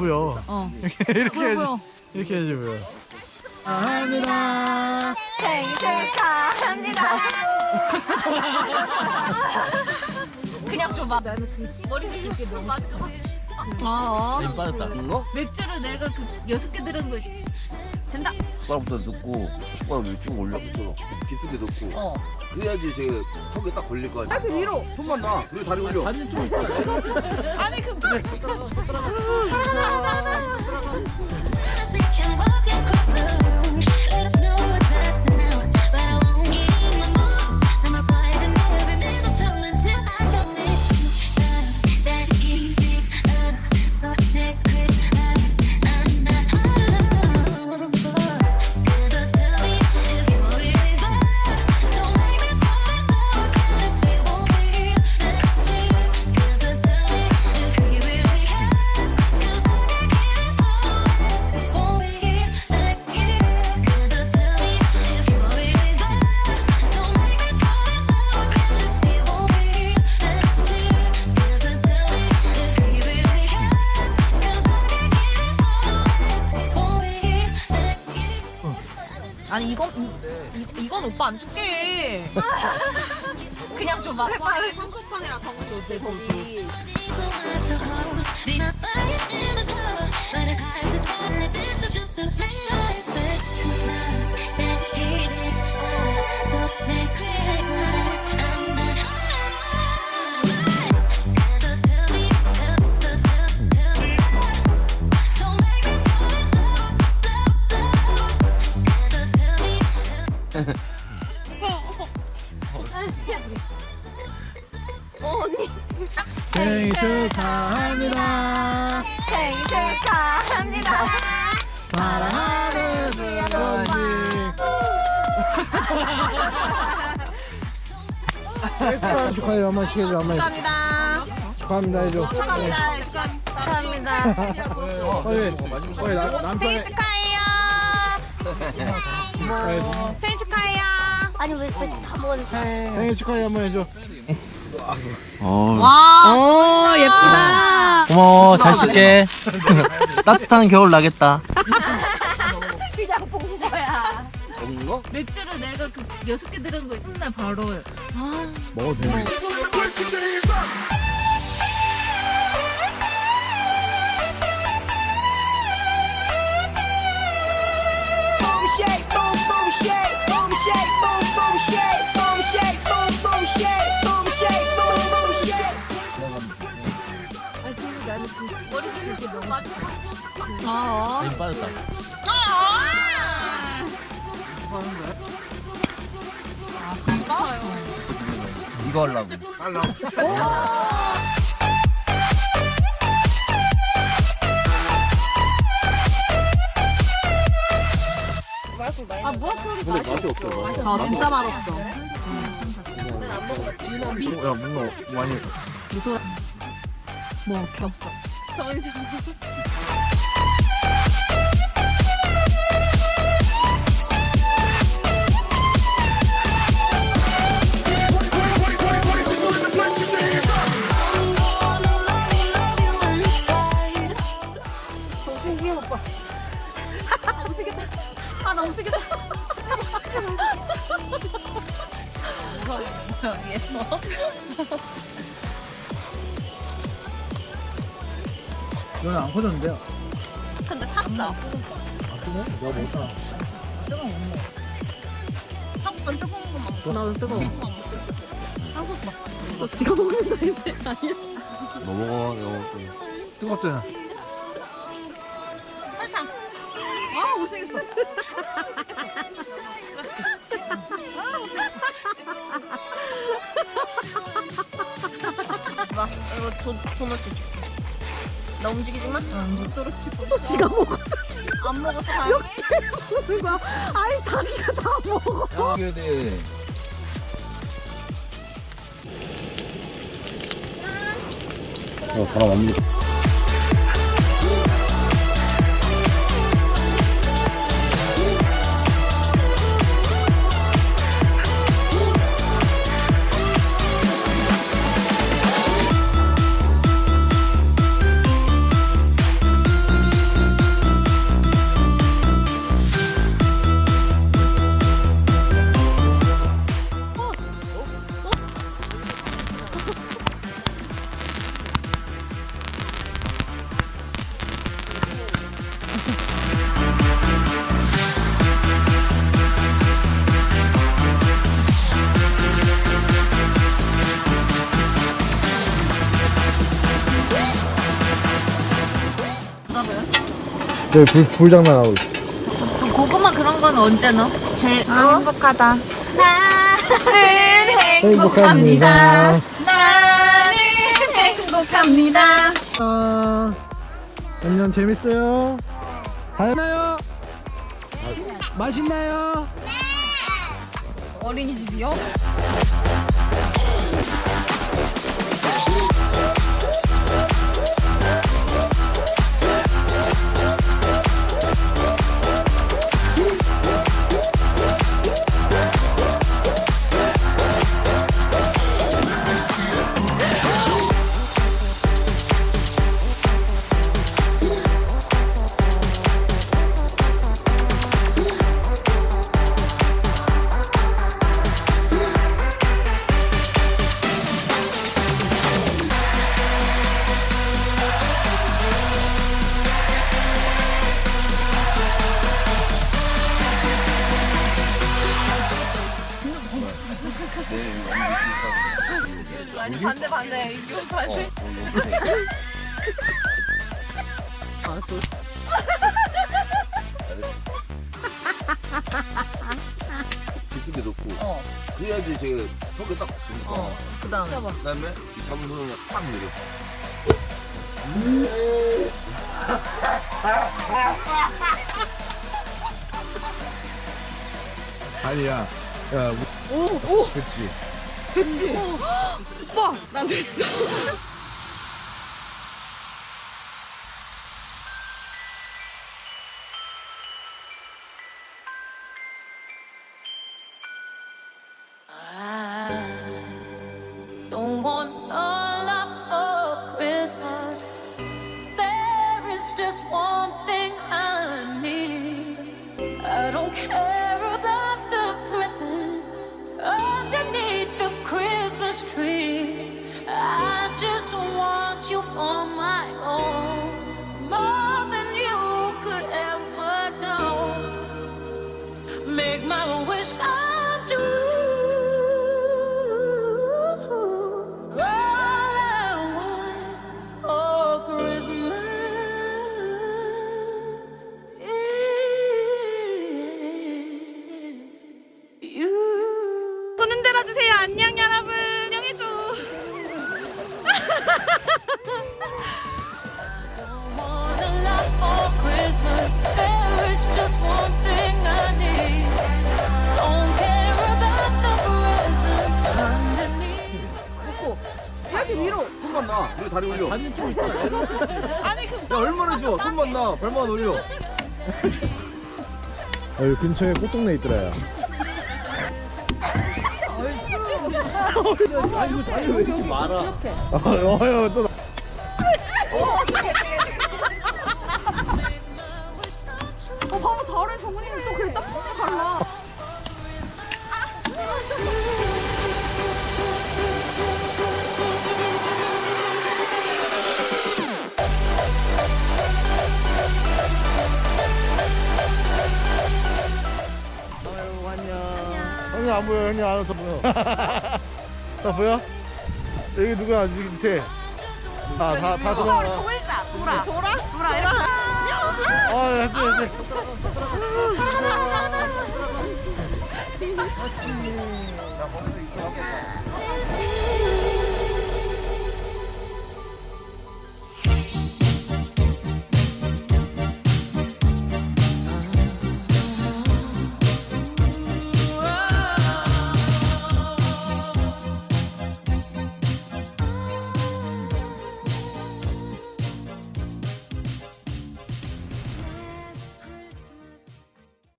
보여. 이렇게 해야지 보여. 축하합니다. 생일 축하합니다. 그냥 줘봐. 나는 그 머리 빗게 너무 맞아. 힘 빠졌다. 이거? 맥주를 내가 그 6개 들은 거 된다. 숟가락부터 넣고 숟가락 위로 쭉 올려 깊숙이 넣고 그래야지 제 턱에 딱 걸릴 거 아니야. 위로. 손만 놔. 그리고 다리 올려. 반은 좀 있어. 아니 그 아니 이건 오빠 안 줄게. 그냥 줘봐. 빨리 삼겹살이랑 정리 어때 거기? 언니. 생일 축하합니다. 생일 축하합니다. 사랑하는 수건이. 축하해요. 한 번씩 해줘. 한 번씩. 축하합니다. 축하합니다 해줘. 축하합니다. 축하합니다. 빨리 남편의 생일 축하해요. 생일 축하해요. 아니 왜 벌써 다 먹었는데? 생일 축하해 한번 해줘. 와, 예쁘다. 고마워. 잘 쓸게. 따뜻한 겨울 나겠다. 그냥 본 거야. 먹는 거? 맥주를 내가 그 6개 들은 거 맨날 바로. 먹어도 돼. 힘 빠졌다. 이거 하려고. 근데 맛이 없어. 아 진짜 맛없어. 야 뭔가 많이. 뭐 없어. 너무 세겠다. 위에서. 이건 안 커졌는데요. 근데 탔어. 내가 먹었잖아. 뜨거운 거 먹어. 한번 뜨거운 거만 먹어. 나도 뜨거워. 한국 막. 너 지가 먹는다 이제 아니야? 너 먹어. 이거 먹고. 뜨겁잖아. 설탕. 아 못생겼어. 봐, 이거 도넛 줄게. 나 움직이지 마. 못 떨어뜨리고. 또 지가 먹어. 안 먹어서 다행히. 먹는 거야. 아니 자기가 다 먹어. 해야 돼. 바람 안 불어. 저기 불장난하고 있어. 그 고구마 그런 건 언제 넣어? 행복하다. 나는 행복합니다. 나는 행복합니다. 안녕, 재밌어요? 다나요? 맛있나요? 어린이집이요? 아니 반대 이거 반대. 깊게 넣고 그래야지 제가 턱에 딱 붙으니까 그다음에 이 잡은 손을 딱 내려. 아니야. 야, 오. 그치. 오빠 나 됐어. Don't want a lot for Christmas. There is just one thing I need. I don't care about the presents underneath the Christmas tree. I just want you for my own, more than you could ever know. Make my wish come true. 손 흔들어 주세요. 안녕 여러분. 안녕해줘. 이렇게 위로. 손만 나. 우리 다리 올려. 아니 그 야, 얼마나 좋아. 손만 나. 발만 올려. 여기 근처에 꽃동네 있더라. 아, 이거 다리 왜 이렇게 많아? 또. 봐봐 잘해 정훈이는 또 그래 딱 폼이 달라. 형님 안 보여. 형님 안 와서 보여. 나 보여? 여기 누가 여기 밑에. 다 들어와. 돌아 일어나. 됐지. It's you.